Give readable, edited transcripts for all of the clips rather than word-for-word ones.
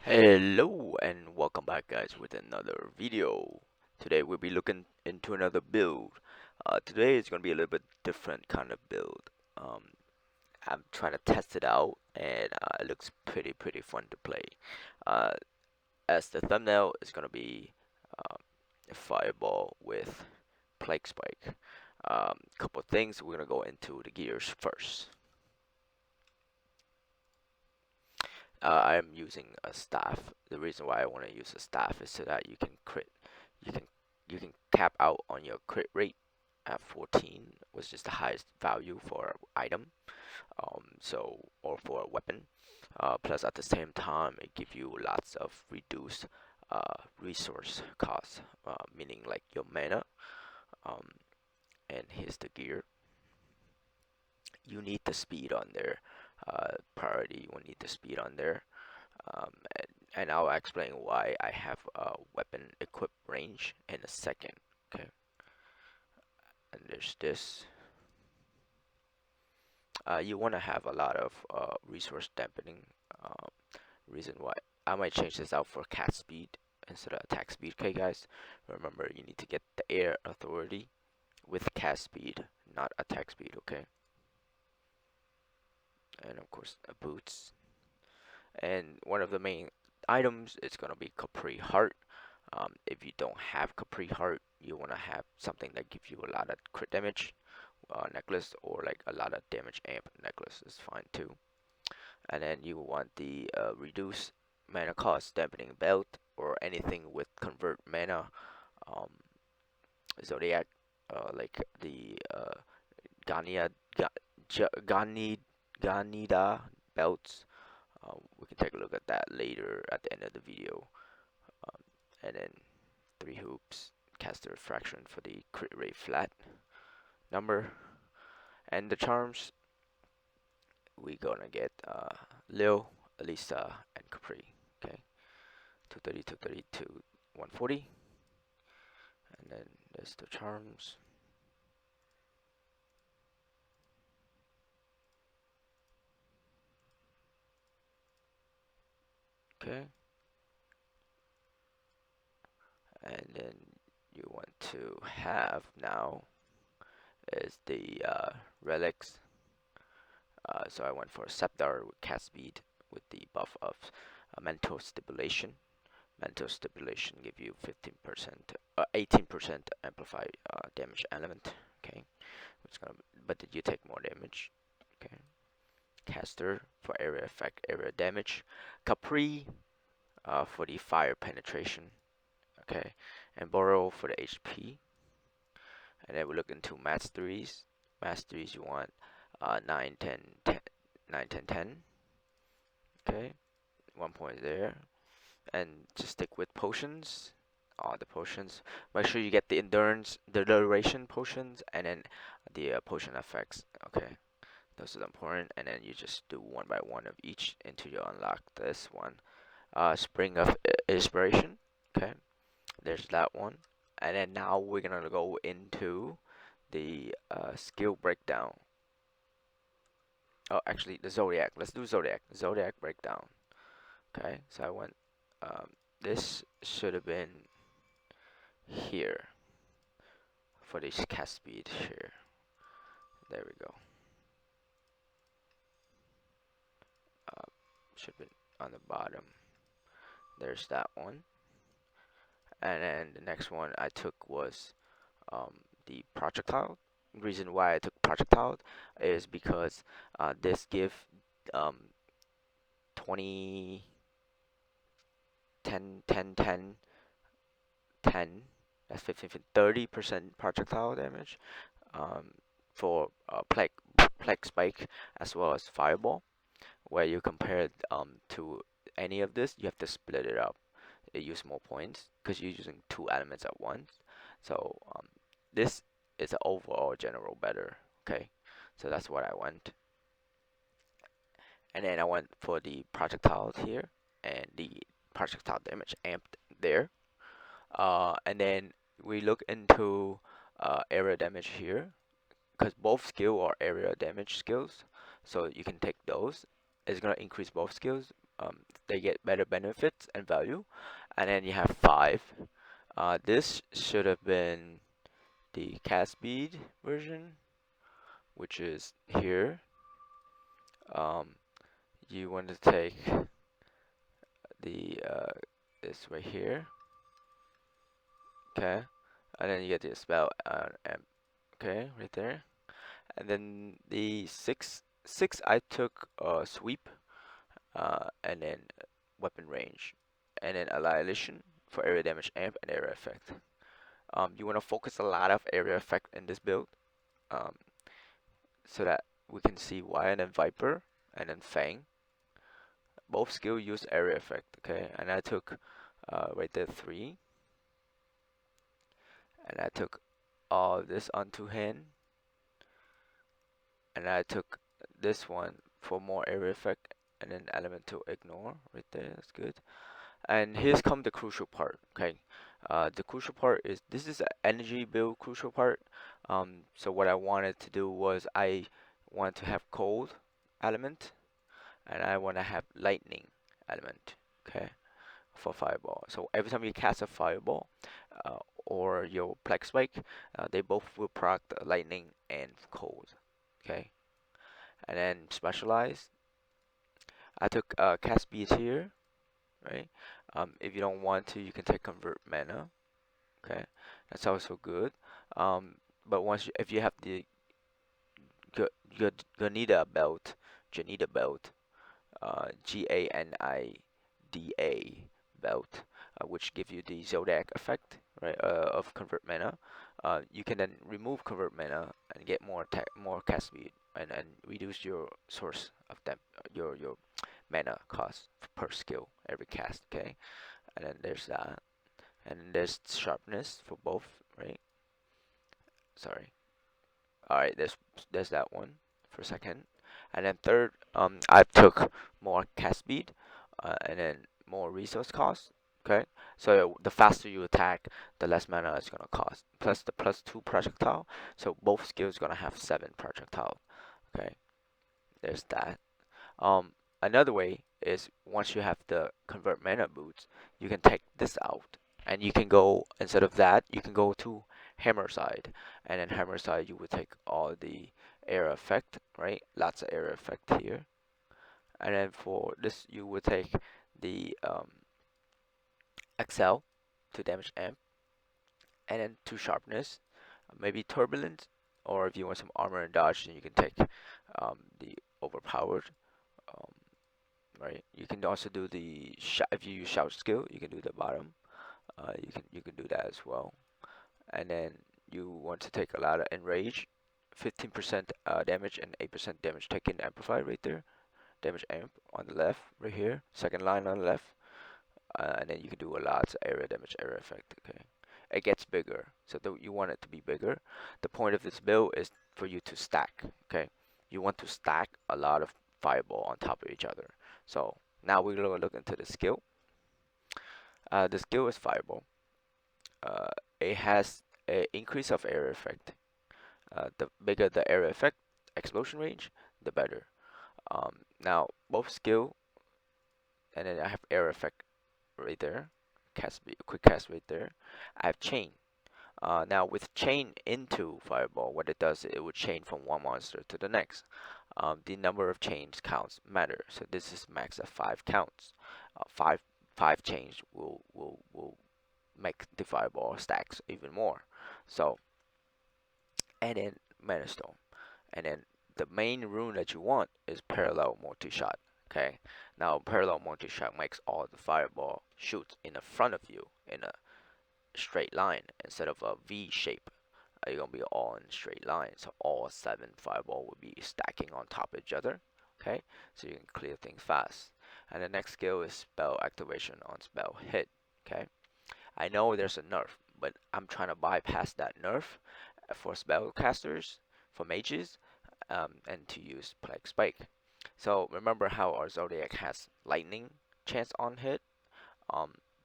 Hello and welcome back guys with another video. Today we'll be looking into another build. Today is going to be a little bit different kind of build. Um, I'm trying to test it out and it looks pretty fun to play. Uh, as the thumbnail is going to be a fireball with plague spike. Couple things, we're going to go into the gears first. I am using a staff. The reason why I want to use a staff is so that you can crit, you can you can cap out on your crit rate at 14, which is the highest value for an item. Or for a weapon. Plus at the same time, it gives you lots of reduced resource costs, meaning like your mana. Um, and here's the gear. You need the speed on there. Priority, you will need the speed on there. And I'll explain why I have a weapon equip range in a second. Okay, and there's this. You want to have a lot of resource dampening. Reason why I might change this out for cast speed instead of attack speed. Okay, guys, remember you need to get the air authority with cast speed, not attack speed. Okay, and of course boots. And one of the main items is gonna be Capri Heart. If you don't have Capri Heart, you wanna have something that gives you a lot of crit damage necklace, or like a lot of damage amp necklace is fine too. And then you want the reduce mana cost dampening belt, or anything with convert mana. um, Zodiac, like the Gania, Ganida belts. We can take a look at that later at the end of the video. And then 3 hoops, caster fraction for the crit rate flat number. And the charms, we gonna get Lil, Elisa, and Capri. Okay, 230, 232, 140. And then there's the charms. Okay, and then you want to have now is the relics. So I went for a Scepter with cast speed with the buff of mental stipulation. Mental stipulation give you 15%, 18% amplify damage element. Okay, it's gonna, but did you take more damage? Okay, caster for area effect, area damage. Capri for the fire penetration. Okay, and borrow for the HP. And then we look into masteries. Masteries you want 9, 10, 10, 9, 10, 10. Okay, 1 point there. And just stick with potions. All the potions. Make sure you get the endurance, the duration potions, and then the potion effects. Okay, those are important. And then you just do one by one of each until you unlock this one. Spring of Inspiration. Okay, there's that one. And then now we're gonna go into the skill breakdown. Oh, actually, the Zodiac. Let's do Zodiac. Zodiac breakdown. Okay, so I went. This should have been here for this cast speed here. There we go. Should have been on the bottom. There's that one. And then the next one I took was the projectile. Reason why I took projectile is because this give 20, 10, 10, 10, 10. That's 15, 30% projectile damage for plague spike as well as fireball. Where you compare it to any of this, you have to split it up. You use more points because you're using 2 elements at once. So this is an overall general better. Okay, so that's what I went. And then I went for the projectiles here and the projectile damage amped there. And then we look into area damage here, because both skill are area damage skills, so you can take those. It's gonna increase both skills, they get better benefits and value. And then you have 5. This should have been the cast speed version, which is here. You want to take the this right here, okay, and then you get the spell okay, right there. And then the 6 I took sweep, and then weapon range, and then annihilation for area damage amp and area effect. You want to focus a lot of area effect in this build, um, so that we can see why. And then Viper and then Fang, both skill use area effect, okay. And I took right there 3, and I took all this onto hand, and I took this one for more area effect, and then elemental ignore right there. That's good. And here's come the crucial part, okay. The crucial part is, this is an energy build crucial part. So what I wanted to do was, I want to have cold element, and I want to have lightning element, okay, for fireball. So every time you cast a fireball, or your Plex Spike, they both will proc the lightning and cold, okay. And then specialize, I took cast speed here, right? If you don't want to, you can take convert mana, okay. That's also good. But if you have the Ganida belt, Janita belt, Ganida belt, which give you the Zodiac effect, right? Of convert mana. You can then remove convert mana and get more cast speed, and reduce your source of them, your mana cost per skill every cast, okay. And then there's that, and then there's sharpness for both, right? Sorry. All right, there's that one for second. And then third, I took more cast speed, and then more resource cost, okay. So the faster you attack, the less mana it's gonna cost, plus the +2 projectile. So both skills gonna have 7 projectile, okay. There's that. Another way is, once you have the convert mana boots, you can take this out, and you can go, instead of that, you can go to hammer side, and then hammer side you would take all the area effect, right? Lots of area effect here. And then for this, you would take the Excel to damage amp, and then to sharpness, maybe turbulent, or if you want some armor and dodge, then you can take the overpowered. Um, right? You can also do the if you use shout skill, you can do the bottom. You can do that as well. And then you want to take a lot of enrage, 15% damage and 8% damage taken amplified right there. Damage amp on the left, right here. Second line on the left. And then you can do a lot of area damage, area effect. Okay, it gets bigger, so you want it to be bigger. The point of this build is for you to stack. Okay, you want to stack a lot of fireball on top of each other. So now we're gonna look into the skill. The skill is fireball. It has an increase of area effect. The bigger the area effect explosion range, the better. Now both skill, and then I have area effect right there, quick cast right there. I have chain. Now with chain into fireball, what it does, it would chain from one monster to the next. The number of chains counts matter, so this is max at 5 counts. Five chains will make the fireball stacks even more. So, and then mana stone, and then the main rune that you want is parallel multi-shot. Okay, now parallel multi-shot makes all the fireball shoot in the front of you in a straight line instead of a V shape. You're gonna be all in straight line, so all 7 fireball will be stacking on top of each other. Okay, so you can clear things fast. And the next skill is spell activation on spell hit. Okay, I know there's a nerf, but I'm trying to bypass that nerf for spellcasters, for mages, and to use Plague Spike. So remember how our Zodiac has lightning chance on hit,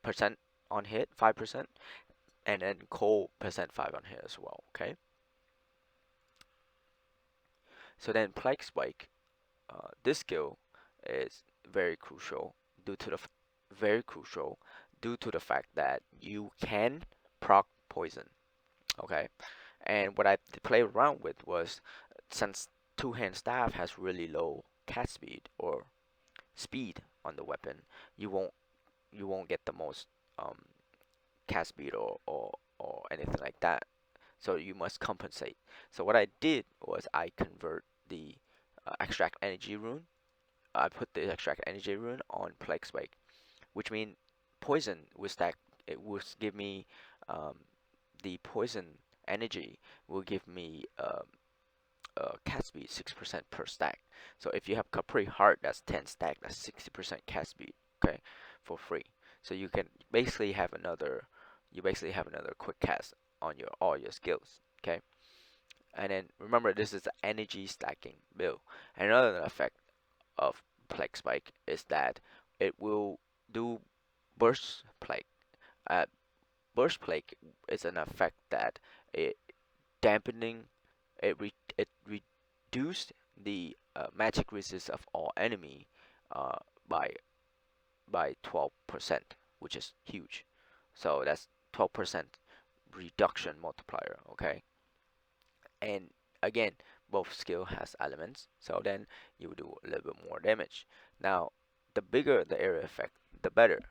percent on hit, 5%, and then cold percent 5 on hit as well. Okay. So then Plague Spike, this skill is very crucial due to the very crucial due to the fact that you can proc poison. Okay, and what I played around with was, since two-hand staff has really low cast speed or speed on the weapon, you won't get the most um, cast speed or anything like that. So you must compensate. So what I did was I convert the extract energy rune. I put the extract energy rune on plague spike, which means poison will stack. It will give me um, the poison energy will give me cast speed 6% per stack. So if you have Capri Heart, that's 10 stack, that's 60% cast speed, okay, for free. So you basically have another quick cast on your all your skills, okay. And then remember, this is the energy stacking build. And another effect of Plague Spike is that it will do burst plague. Uh, burst plague is an effect that it dampening it reduced the magic resist of all enemy uh, by 12%, which is huge. So that's 12% reduction multiplier. Okay, and again, both skill has elements, so then you will do a little bit more damage. Now, the bigger the area effect, the better.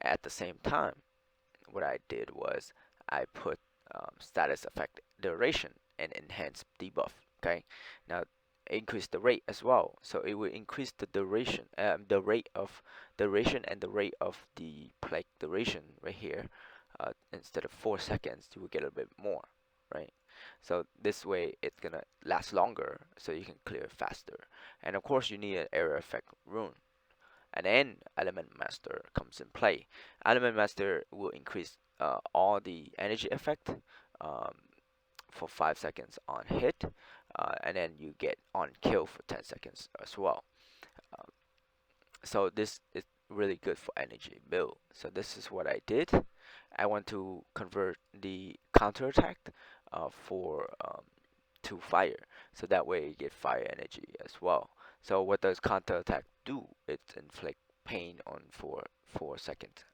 At the same time, what I did was I put status effect duration and enhance debuff. Okay, now increase the rate as well, so it will increase the duration, the rate of duration and the rate of the plague duration right here. Instead of 4 seconds, you will get a bit more, right? So this way it's gonna last longer, so you can clear faster. And of course, you need an area effect rune. And then Element Master comes in play. Element Master will increase all the energy effect um, for 5 seconds on hit, and then you get on kill for 10 seconds as well. Um, so this is really good for energy build. So this is what I did. I want to convert the counter attack for to fire, so that way you get fire energy as well. So what does counter attack do? It inflict pain on for 4 seconds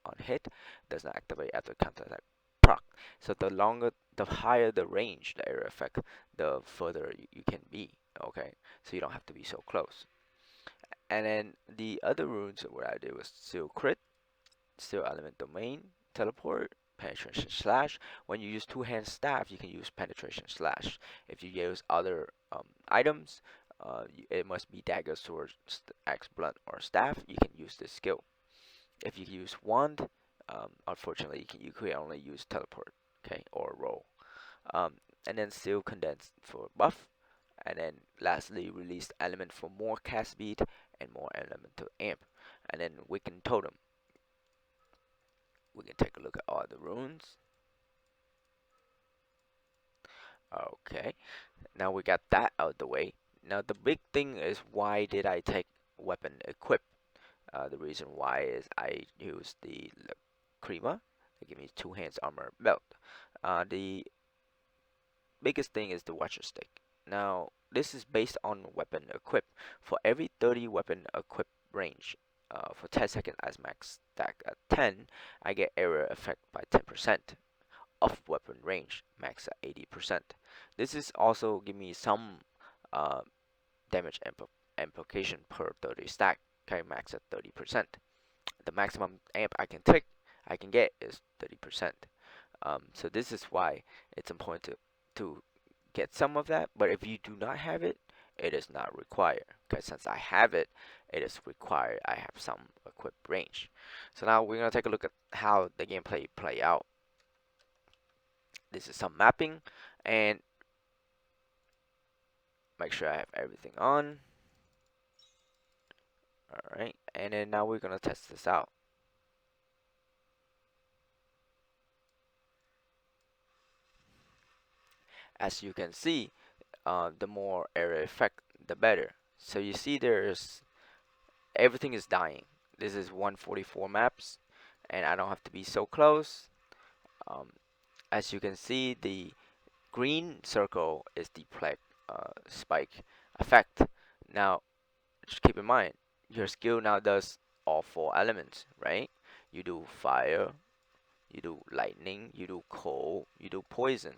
on hit. Does not activate after counter attack proc. So the higher the range, the area effect, the further you can be. Okay, so you don't have to be so close. And then the other runes, what I did was seal crit, seal element domain, teleport, penetration slash. When you use two-hand staff, you can use penetration slash. If you use other items, it must be dagger, sword, axe, blunt, or staff. You can use this skill. If you use wand, unfortunately, you can only use teleport, okay, or roll. And then seal condense for buff. And then lastly, release element for more cast speed and more elemental amp. And then weaken totem. We can take a look at all the runes. Okay, now we got that out of the way. Now the big thing is, why did I take weapon equip? The reason why is I used the Crema. They give me two hands armor belt. The biggest thing is the Watcher stick. Now this is based on weapon equip. For every 30 weapon equip range, for 10 seconds as max stack at 10, I get area effect by 10%. Of weapon range, max at 80%. This is also give me some uh, damage amplification per 30 stack. Okay, max at 30%. The maximum amp I can get is 30%. So this is why it's important to get some of that. But if you do not have it, it is not required. Okay, since I have it, it is required. I have some equipped range. So now we're gonna take a look at how the gameplay play out. This is some mapping, and make sure I have everything on. Alright, and then now we're gonna test this out. As you can see, the more area effect, the better. So you see everything is dying. This is 144 maps, and I don't have to be so close. As you can see, the green circle is the plague spike effect. Now, just keep in mind, your skill now does all 4 elements, right? You do fire, you do lightning, you do cold, you do poison,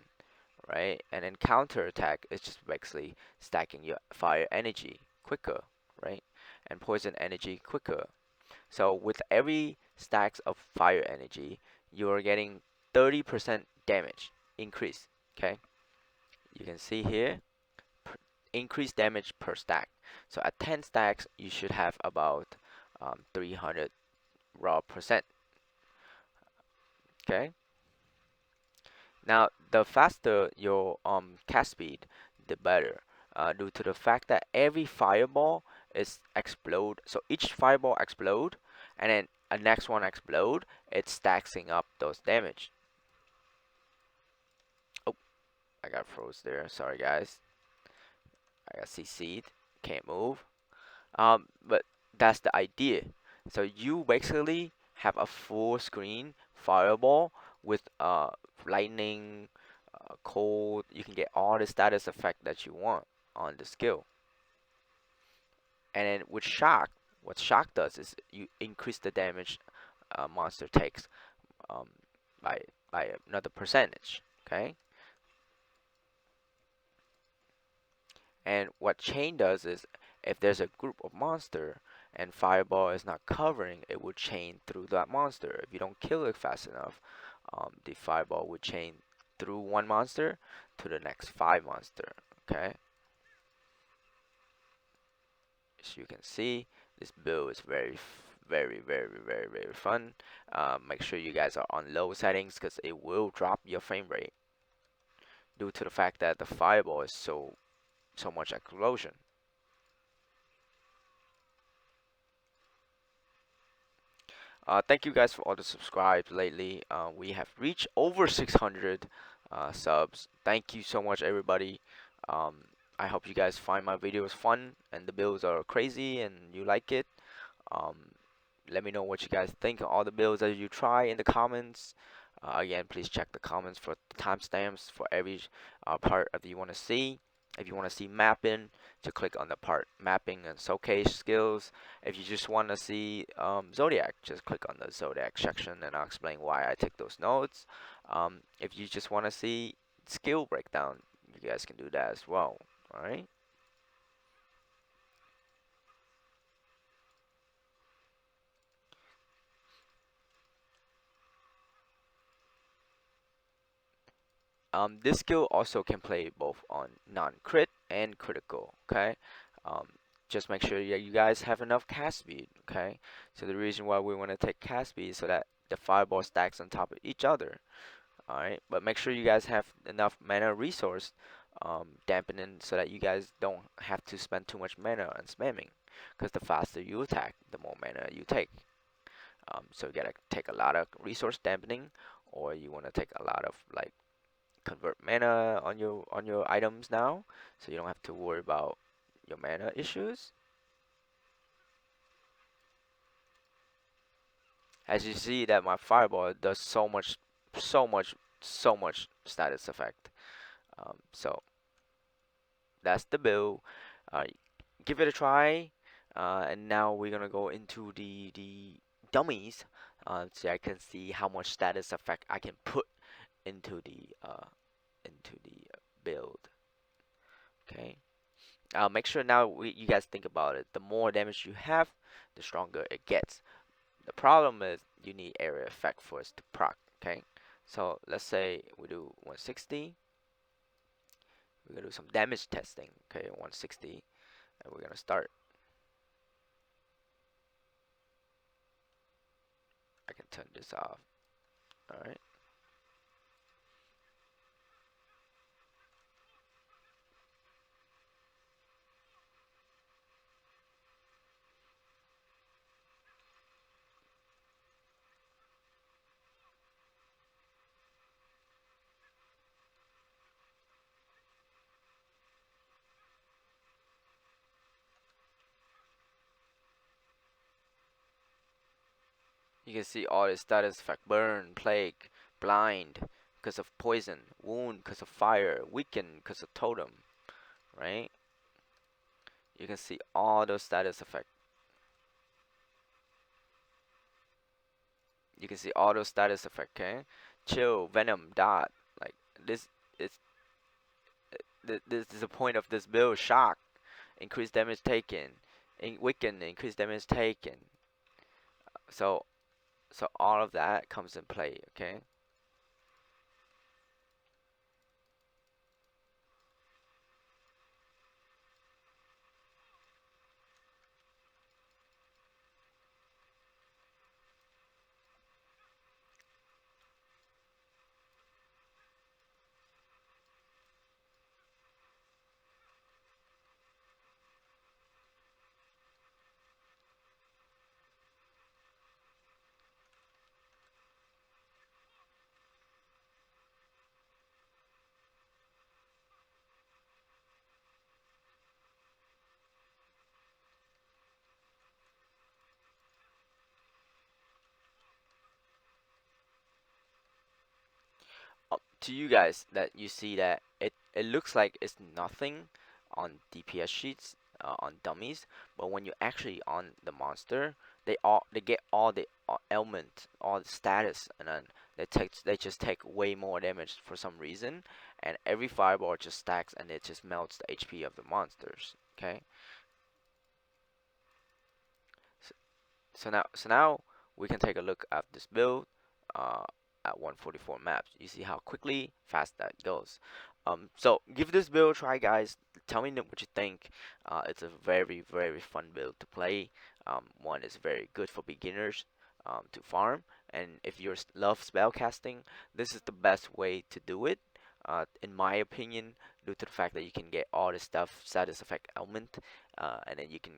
right? And then counterattack is just basically stacking your fire energy quicker, right? And poison energy quicker. So with every stacks of fire energy, you are getting 30% damage increase. Okay, you can see here, increased damage per stack. So at 10 stacks, you should have about 300 raw percent. Okay. Now, the faster your cast speed, the better. Due to the fact that every fireball is explode, so each fireball explode, and then a next one explode, it's stacking up those damage. Oh, I got froze there. Sorry guys. I got CC'd. Can't move. But that's the idea. So you basically have a full screen fireball with lightning, cold. You can get all the status effect that you want on the skill. And then with shock, what shock does is you increase the damage monster takes um, by another percentage. Okay. And what chain does is if there's a group of monster and fireball is not covering, it will chain through that monster. If you don't kill it fast enough, the fireball will chain through one monster to the next 5 monster. Okay. As you can see, this build is very fun. Make sure you guys are on low settings because it will drop your frame rate due to the fact that the fireball is so much explosion. Thank you guys for all the subscribes lately. We have reached over 600 subs. Thank you so much, everybody. I hope you guys find my videos fun and the builds are crazy and you like it. Um, Let me know what you guys think of all the builds that you try in the comments. Again, please check the comments for the timestamps for every part that you want to see. If you want to see mapping, to click on the part mapping and showcase skills. If you just want to see Zodiac, just click on the Zodiac section and I'll explain why I take those notes. If you just want to see skill breakdown, you guys can do that as well. Alright. This skill also can play both on non-crit and critical. Okay, um, just make sure that you guys have enough cast speed. Okay, so the reason why we want to take cast speed is so that the fireball stacks on top of each other. All right, but make sure you guys have enough mana resource dampening so that you guys don't have to spend too much mana on spamming. Because the faster you attack, the more mana you take. So you gotta take a lot of resource dampening, or you want to take a lot of like convert mana on your items now, so you don't have to worry about your mana issues. As you see that my fireball does so much status effect. So that's the build. Uh, give it a try. And now we're gonna go into the dummies, so I can see how much status effect I can put into the build. Okay. Make sure now you guys think about it. The more damage you have, the stronger it gets. The problem is you need area effect for us to proc. Okay. So let's say we do 160. We're gonna do some damage testing. Okay, 160, and we're gonna start. I can turn this off. All right. You can see all the status effect: burn, plague, blind, because of poison, wound, because of fire, weaken, because of totem. Right? You can see all those status effects. You can see auto status effect. Okay, chill, venom, dot. Like this is this is the point of this build. Shock, increase damage taken, weaken, increase damage taken. So all of that comes in play. Okay. To you guys that you see that it looks like it's nothing on DPS sheets, on dummies, but when you actually on the monster, they get all the element, all the status, and then they just take way more damage for some reason, and every fireball just stacks and it just melts the HP of the monsters. Okay. So now we can take a look at this build uh, at 144 maps. You see how quickly fast that goes. So give this build a try, guys. Tell me what you think. It's a very fun build to play. One is very good for beginners to farm, and if you love spellcasting, this is the best way to do it. In my opinion, due to the fact that you can get all the stuff, status effect element, and then you can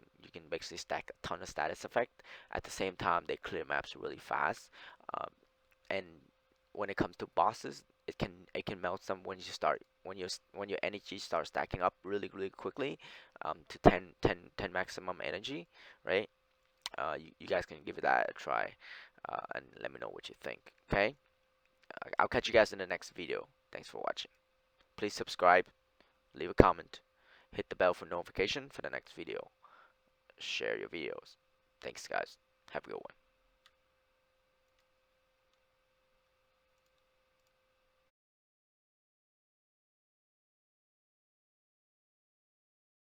basically stack a ton of status effect. At the same time, they clear maps really fast. Um, and when it comes to bosses, it can melt some when you start when your energy starts stacking up really quickly, to 10 maximum energy, right? You guys can give that a try, and let me know what you think. Okay, I'll catch you guys in the next video. Thanks for watching. Please subscribe, leave a comment, hit the bell for notification for the next video, share your videos. Thanks, guys. Have a good one.